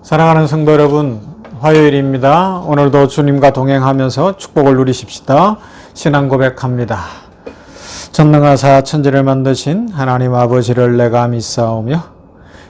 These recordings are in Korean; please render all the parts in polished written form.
사랑하는 성도 여러분, 화요일입니다. 오늘도 주님과 동행하면서 축복을 누리십시다. 신앙 고백합니다. 전능하사 천지를 만드신 하나님 아버지를 내가 믿사오며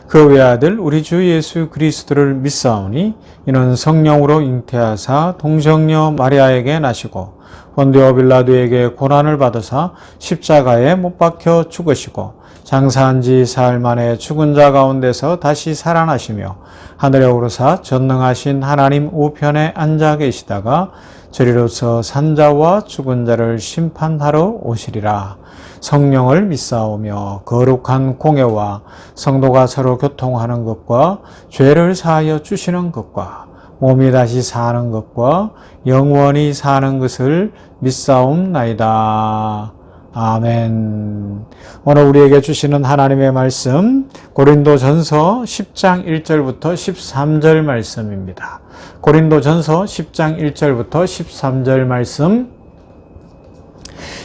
그 외아들 우리 주 예수 그리스도를 믿사오니 이는 성령으로 잉태하사 동정녀 마리아에게 나시고 본디오 빌라도에게 고난을 받으사 십자가에 못 박혀 죽으시고 장사한 지 사흘 만에 죽은 자 가운데서 다시 살아나시며 하늘에 오르사 전능하신 하나님 우편에 앉아 계시다가 저리로서 산자와 죽은 자를 심판하러 오시리라. 성령을 믿사오며 거룩한 공예와 성도가 서로 교통하는 것과 죄를 사하여 주시는 것과 몸이 다시 사는 것과 영원히 사는 것을 믿사옵나이다. 아멘. 오늘 우리에게 주시는 하나님의 말씀 고린도전서 10장 1절부터 13절 말씀입니다. 고린도전서 10장 1절부터 13절 말씀.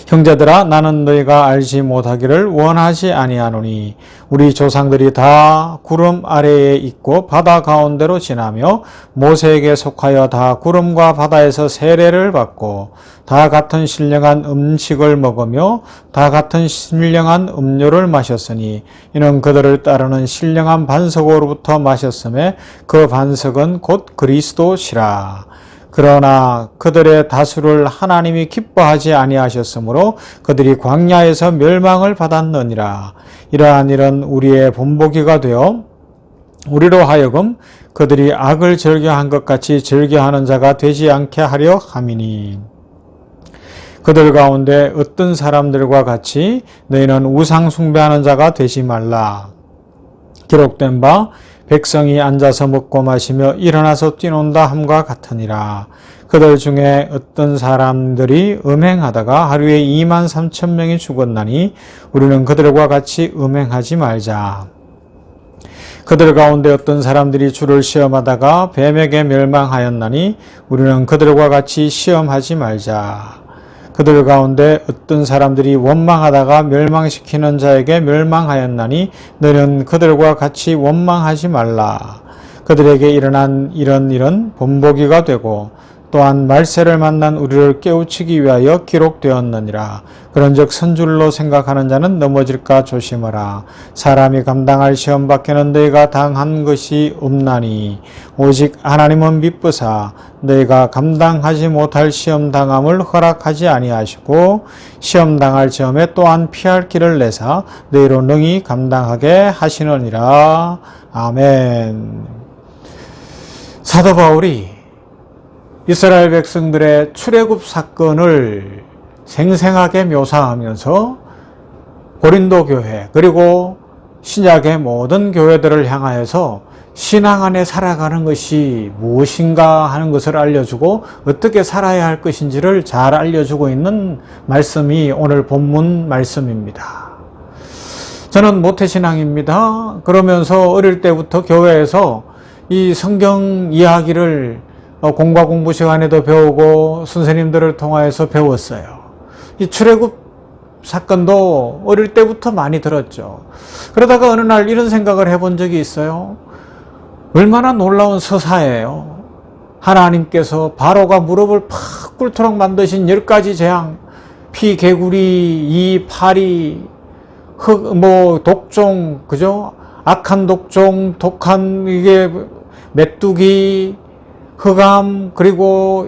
형제들아 나는 너희가 알지 못하기를 원하지 아니하노니 우리 조상들이 다 구름 아래에 있고 바다 가운데로 지나며 모세에게 속하여 다 구름과 바다에서 세례를 받고 다 같은 신령한 음식을 먹으며 다 같은 신령한 음료를 마셨으니 이는 그들을 따르는 신령한 반석으로부터 마셨음에 그 반석은 곧 그리스도시라. 그러나 그들의 다수를 하나님이 기뻐하지 아니하셨으므로 그들이 광야에서 멸망을 받았느니라. 이러한 일은 우리의 본보기가 되어 우리로 하여금 그들이 악을 즐겨한 것 같이 즐겨하는 자가 되지 않게 하려 함이니 그들 가운데 어떤 사람들과 같이 너희는 우상 숭배하는 자가 되지 말라. 기록된 바 백성이 앉아서 먹고 마시며 일어나서 뛰논다 함과 같으니라. 그들 중에 어떤 사람들이 음행하다가 하루에 23,000명이 죽었나니 우리는 그들과 같이 음행하지 말자. 그들 가운데 어떤 사람들이 주를 시험하다가 뱀에게 멸망하였나니 우리는 그들과 같이 시험하지 말자. 그들 가운데 어떤 사람들이 원망하다가 멸망시키는 자에게 멸망하였나니 너는 그들과 같이 원망하지 말라. 그들에게 일어난 이런 일은 본보기가 되고 또한 말세를 만난 우리를 깨우치기 위하여 기록되었느니라. 그런즉 선줄로 생각하는 자는 넘어질까 조심하라. 사람이 감당할 시험 밖에는 너희가 당한 것이 없나니 오직 하나님은 미쁘사 너희가 감당하지 못할 시험 당함을 허락하지 아니하시고 시험 당할 시험에 또한 피할 길을 내사 너희로 능히 감당하게 하시느니라. 아멘. 사도 바울이 이스라엘 백성들의 출애굽 사건을 생생하게 묘사하면서 고린도 교회 그리고 신약의 모든 교회들을 향하여서 신앙 안에 살아가는 것이 무엇인가 하는 것을 알려주고 어떻게 살아야 할 것인지를 잘 알려주고 있는 말씀이 오늘 본문 말씀입니다. 저는 모태신앙입니다. 그러면서 어릴 때부터 교회에서 이 성경 이야기를 공과 공부 시간에도 배우고 선생님들을 통하여서 배웠어요. 이 출애굽 사건도 어릴 때부터 많이 들었죠. 그러다가 어느 날 이런 생각을 해본 적이 있어요. 얼마나 놀라운 서사예요. 하나님께서 바로가 무릎을 팍 꿇도록 만드신 10가지 재앙, 피, 개구리, 이, 파리, 독종, 그죠? 악한 독종, 독한 이게 메뚜기, 흑암, 그리고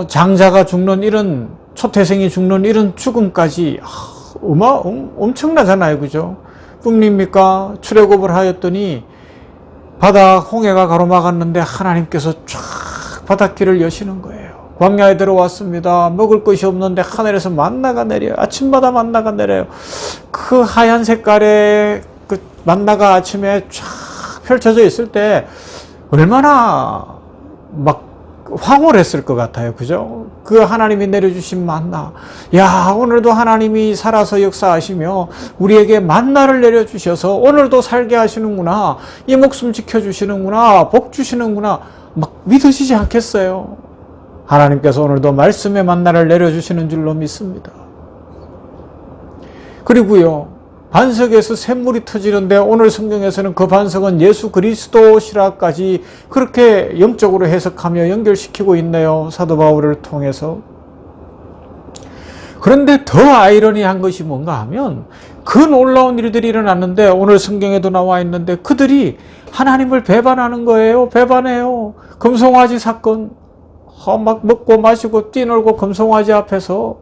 장자가 죽는 이런 초태생이 죽는 이런 죽음까지 엄청나잖아요, 그죠? 뿐입니까? 출애굽을 하였더니 바다 홍해가 가로막았는데 하나님께서 쫙 바닷길을 여시는 거예요. 광야에 들어왔습니다. 먹을 것이 없는데 하늘에서 만나가 내려요. 아침마다 만나가 내려요. 그 하얀 색깔의 그 만나가 아침에 쫙 펼쳐져 있을 때 얼마나 막 황홀했을 것 같아요. 그죠? 그 하나님이 내려주신 만나. 야, 오늘도 하나님이 살아서 역사하시며 우리에게 만나를 내려주셔서 오늘도 살게 하시는구나. 이 목숨 지켜주시는구나. 복 주시는구나. 막 믿어지지 않겠어요? 하나님께서 오늘도 말씀의 만나를 내려주시는 줄로 믿습니다. 그리고요, 반석에서 샘물이 터지는데 오늘 성경에서는 그 반석은 예수 그리스도시라까지 그렇게 영적으로 해석하며 연결시키고 있네요. 사도 바울을 통해서. 그런데 더 아이러니한 것이 뭔가 하면 그 놀라운 일들이 일어났는데 오늘 성경에도 나와 있는데 그들이 하나님을 배반하는 거예요. 배반해요. 금송아지 사건. 막 먹고 마시고 뛰놀고 금송아지 앞에서.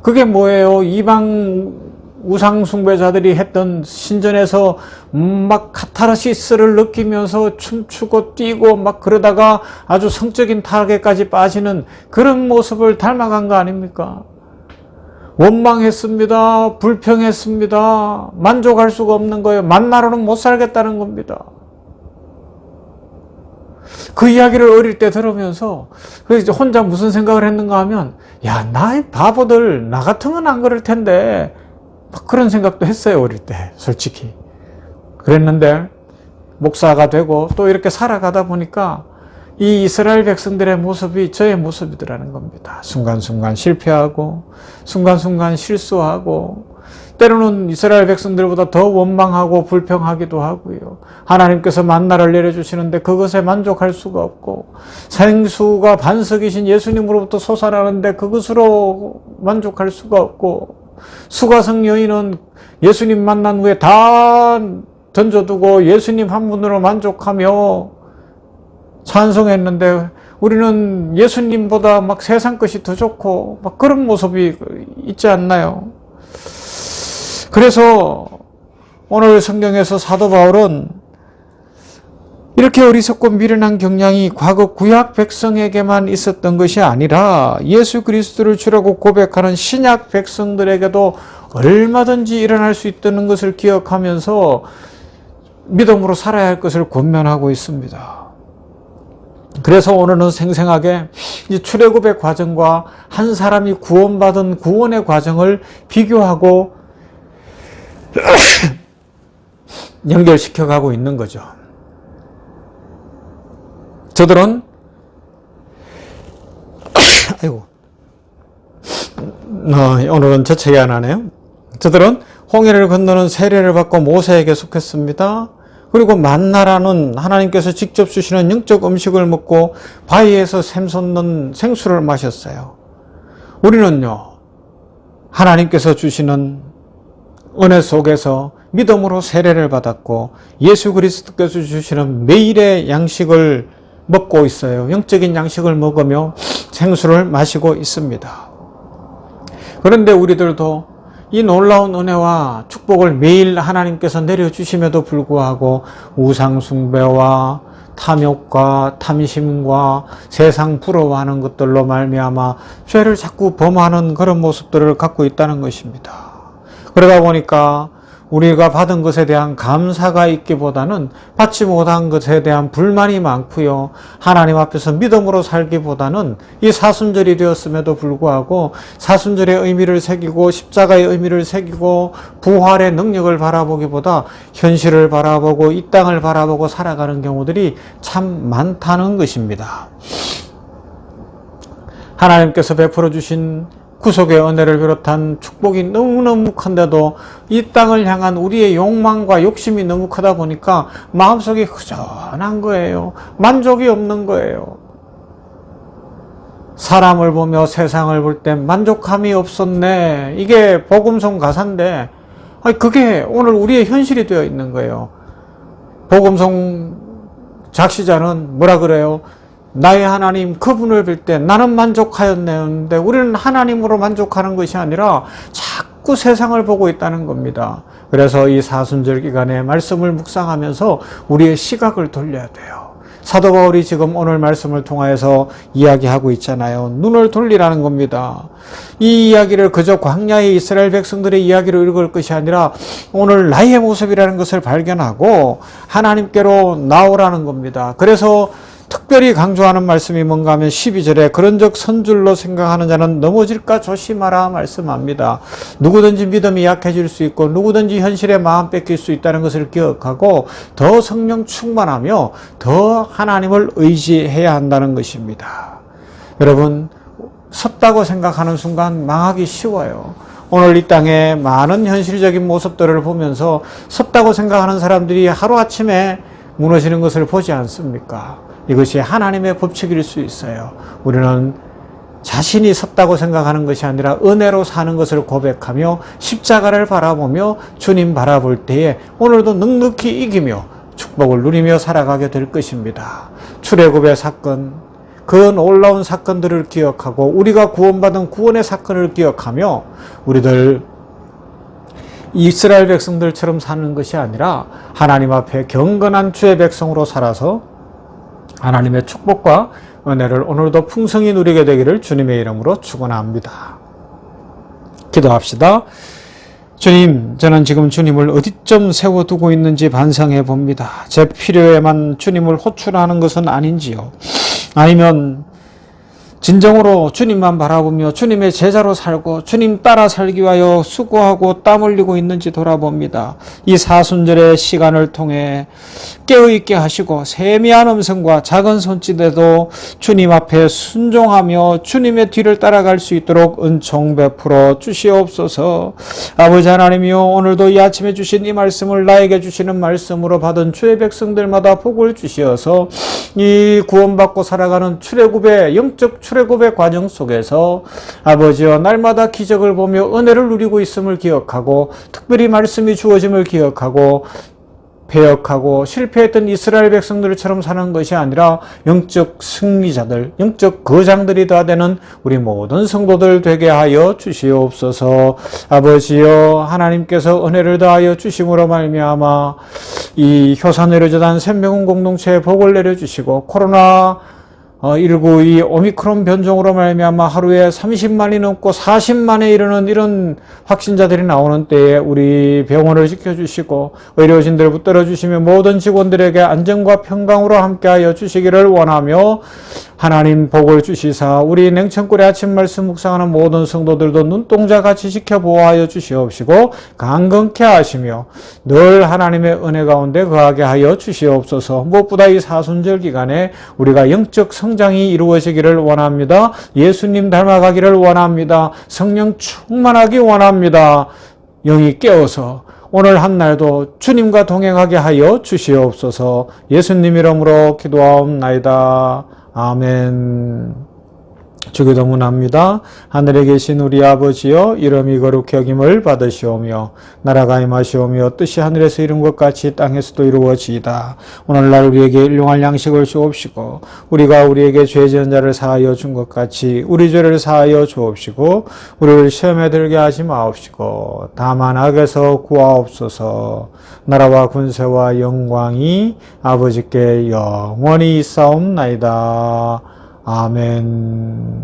그게 뭐예요? 이방 우상 숭배자들이 했던 신전에서 막 카타르시스를 느끼면서 춤추고 뛰고 막 그러다가 아주 성적인 타락에까지 빠지는 그런 모습을 닮아간 거 아닙니까? 원망했습니다. 불평했습니다. 만족할 수가 없는 거예요. 만나로는 못 살겠다는 겁니다. 그 이야기를 어릴 때 들으면서 그래서 혼자 무슨 생각을 했는가 하면 야, 나의 바보들 나 같으면 안 그럴 텐데 막 그런 생각도 했어요. 어릴 때 솔직히 그랬는데 목사가 되고 또 이렇게 살아가다 보니까 이 이스라엘 백성들의 모습이 저의 모습이더라는 겁니다. 순간순간 실패하고 순간순간 실수하고 때로는 이스라엘 백성들보다 더 원망하고 불평하기도 하고요. 하나님께서 만나를 내려주시는데 그것에 만족할 수가 없고 생수가 반석이신 예수님으로부터 솟아나는데 그것으로 만족할 수가 없고 수가성 여인은 예수님 만난 후에 다 던져두고 예수님 한 분으로 만족하며 찬송했는데 우리는 예수님보다 막 세상 것이 더 좋고 막 그런 모습이 있지 않나요? 그래서 오늘 성경에서 사도 바울은 이렇게 어리석고 미련한 경향이 과거 구약 백성에게만 있었던 것이 아니라 예수 그리스도를 주라고 고백하는 신약 백성들에게도 얼마든지 일어날 수 있다는 것을 기억하면서 믿음으로 살아야 할 것을 권면하고 있습니다. 그래서 오늘은 생생하게 이 출애굽의 과정과 한 사람이 구원받은 구원의 과정을 비교하고 연결시켜 가고 있는 거죠. 저들은 아이고 오늘은 저 책이 안 하네요. 저들은 홍해를 건너는 세례를 받고 모세에게 속했습니다. 그리고 만나라는 하나님께서 직접 주시는 영적 음식을 먹고 바위에서 샘솟는 생수를 마셨어요. 우리는요, 하나님께서 주시는 은혜 속에서 믿음으로 세례를 받았고 예수 그리스도께서 주시는 매일의 양식을 먹고 있어요. 영적인 양식을 먹으며 생수를 마시고 있습니다. 그런데 우리들도 이 놀라운 은혜와 축복을 매일 하나님께서 내려주심에도 불구하고 우상숭배와 탐욕과 탐심과 세상 부러워하는 것들로 말미암아 죄를 자꾸 범하는 그런 모습들을 갖고 있다는 것입니다. 그러다 보니까 우리가 받은 것에 대한 감사가 있기보다는 받지 못한 것에 대한 불만이 많고요. 하나님 앞에서 믿음으로 살기보다는 이 사순절이 되었음에도 불구하고 사순절의 의미를 새기고 십자가의 의미를 새기고 부활의 능력을 바라보기보다 현실을 바라보고 이 땅을 바라보고 살아가는 경우들이 참 많다는 것입니다. 하나님께서 베풀어 주신 구속의 은혜를 비롯한 축복이 너무너무 큰데도 이 땅을 향한 우리의 욕망과 욕심이 너무 크다 보니까 마음속이 허전한 거예요. 만족이 없는 거예요. 사람을 보며 세상을 볼 때 만족함이 없었네. 이게 복음송 가사인데 그게 오늘 우리의 현실이 되어 있는 거예요. 복음송 작시자는 뭐라 그래요? 나의 하나님 그분을 볼 때 나는 만족하였는데 우리는 하나님으로 만족하는 것이 아니라 자꾸 세상을 보고 있다는 겁니다. 그래서 이 사순절 기간에 말씀을 묵상하면서 우리의 시각을 돌려야 돼요. 사도 바울이 지금 오늘 말씀을 통하여서 이야기하고 있잖아요. 눈을 돌리라는 겁니다. 이 이야기를 그저 광야의 이스라엘 백성들의 이야기로 읽을 것이 아니라 오늘 나의 모습이라는 것을 발견하고 하나님께로 나오라는 겁니다. 그래서 특별히 강조하는 말씀이 뭔가 하면 12절에 그런즉 선줄로 생각하는 자는 넘어질까 조심하라 말씀합니다. 누구든지 믿음이 약해질 수 있고 누구든지 현실에 마음 뺏길 수 있다는 것을 기억하고 더 성령 충만하며 더 하나님을 의지해야 한다는 것입니다. 여러분 섰다고 생각하는 순간 망하기 쉬워요. 오늘 이 땅에 많은 현실적인 모습들을 보면서 섰다고 생각하는 사람들이 하루아침에 무너지는 것을 보지 않습니까? 이것이 하나님의 법칙일 수 있어요. 우리는 자신이 섰다고 생각하는 것이 아니라 은혜로 사는 것을 고백하며 십자가를 바라보며 주님 바라볼 때에 오늘도 넉넉히 이기며 축복을 누리며 살아가게 될 것입니다. 출애굽의 사건, 그 놀라운 사건들을 기억하고 우리가 구원받은 구원의 사건을 기억하며 우리들 이스라엘 백성들처럼 사는 것이 아니라 하나님 앞에 경건한 주의 백성으로 살아서 하나님의 축복과 은혜를 오늘도 풍성히 누리게 되기를 주님의 이름으로 축원합니다. 기도합시다. 주님, 저는 지금 주님을 어디쯤 세워두고 있는지 반성해 봅니다. 제 필요에만 주님을 호출하는 것은 아닌지요? 아니면 진정으로 주님만 바라보며 주님의 제자로 살고 주님 따라 살기 위하여 수고하고 땀 흘리고 있는지 돌아봅니다. 이 사순절의 시간을 통해 깨어있게 하시고 세미한 음성과 작은 손짓에도 주님 앞에 순종하며 주님의 뒤를 따라갈 수 있도록 은총 베풀어 주시옵소서. 아버지 하나님이여, 오늘도 이 아침에 주신 이 말씀을 나에게 주시는 말씀으로 받은 주의 백성들마다 복을 주시어서 이 구원받고 살아가는 출애굽의 영적 출애굽의 과정 속에서 아버지여 날마다 기적을 보며 은혜를 누리고 있음을 기억하고 특별히 말씀이 주어짐을 기억하고 배역하고 실패했던 이스라엘 백성들처럼 사는 것이 아니라 영적 승리자들, 영적 거장들이 다 되는 우리 모든 성도들 되게 하여 주시옵소서. 아버지여, 하나님께서 은혜를 다하여 주심으로 말미암아 이 효산의료재단 샘명훈 공동체에 복을 내려주시고 코로나19 이 오미크론 변종으로 말미암아 하루에 30만이 넘고 40만에 이르는 이런 확진자들이 나오는 때에 우리 병원을 지켜주시고 의료진들 붙들어 주시며 모든 직원들에게 안전과 평강으로 함께하여 주시기를 원하며 하나님 복을 주시사 우리 냉천골의 아침 말씀 묵상하는 모든 성도들도 눈동자같이 지켜보호하여 주시옵시고 강건케 하시며 늘 하나님의 은혜 가운데 거하게 하여 주시옵소서. 무엇보다 이 사순절 기간에 우리가 영적 성장이 이루어지기를 원합니다. 예수님 닮아가기를 원합니다. 성령 충만하기 원합니다. 영이 깨어서 오늘 한 날도 주님과 동행하게 하여 주시옵소서. 예수님 이름으로 기도하옵나이다. 아멘. 주기도문합니다. 하늘에 계신 우리 아버지여, 이름이 거룩히 여김을 받으시오며 나라가 임하시오며 뜻이 하늘에서 이룬 것 같이 땅에서도 이루어지이다. 오늘날 우리에게 일용할 양식을 주옵시고 우리가 우리에게 죄 지은 자를 사하여 준 것 같이 우리 죄를 사하여 주옵시고 우리를 시험에 들게 하지 마옵시고 다만 악에서 구하옵소서. 나라와 군세와 영광이 아버지께 영원히 있사옵나이다. 아멘.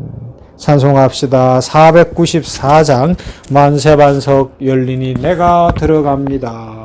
찬송합시다. 494장 만세반석 열리니 내가 들어갑니다.